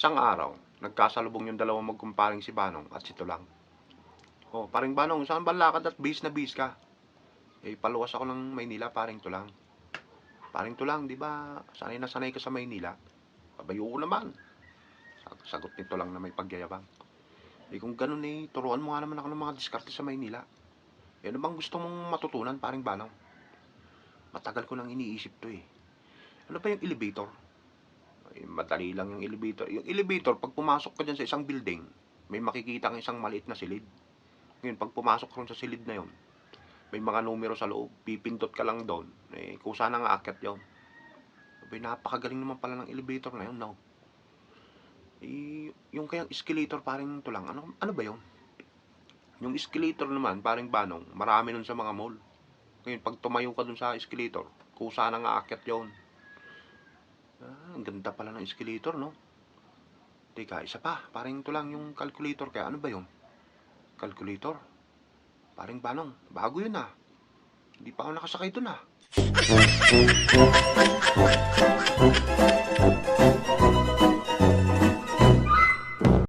Isang araw, nagkasalubong yung dalawang magkumparing si Banong at si Tulang. Oh, paring Banong, saan ba lakad at bis na bis ka? Eh, paluwas ako ng Maynila, paring Tulang. Paring Tulang, di ba sanay na sanay ka sa Maynila? Pabayo ko naman. Sagot ni Tulang na may pagyayabang. Eh kung ganun eh, turuan mo nga naman ako ng mga diskarte sa Maynila. Eh ano bang gusto mong matutunan, paring Banong? Matagal ko nang iniisip to eh. Ano ba yung elevator? Eh, madali lang yung elevator. Yung elevator, pag pumasok ka dyan sa isang building, may makikita kang isang maliit na silid. Ngayon, pag pumasok ka sa silid na yon, may mga numero sa loob, pipindot ka lang doon. Eh, kusa nang aakyat yun. Sabi, napakagaling naman pala ng elevator na yun, no? Eh, yung kayang escalator, paring Tulang, ano ba yun? Yung escalator naman, paring Banong, marami nun sa mga mall. Ngayon, pag tumayo ka dun sa escalator, kusa nang aakyat yun. Ah, ang ganda pala ng escalator, no? Teka, isa pa, paring Tulang yung calculator, kaya ano ba yun? Calculator? Paring Banong, bago yun ah. Hindi pa ako nakasakay dun ah.